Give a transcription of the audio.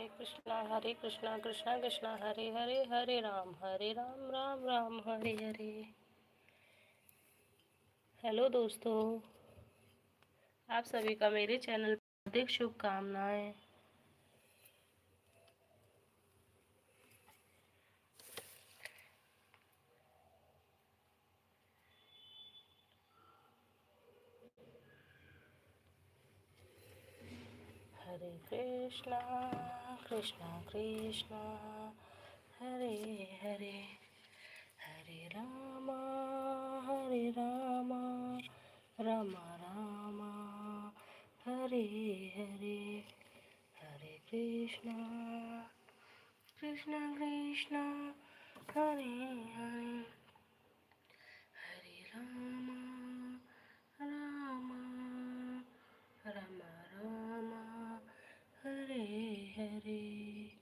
हरे कृष्णा कृष्णा कृष्णा हरे हरे, हरे Ram Ram Ram Hare Hare. Hello दोस्तों, आप सभी का मेरे चैनल पर हार्दिक शुभकामनाएं। हरे कृष्णा कृष्णा कृष्णा हरे हरे, हरे राम राम राम हरे हरे, हरे कृष्णा कृष्णा कृष्णा हरे हरे, हरे राम राम राम राम हरे हरे।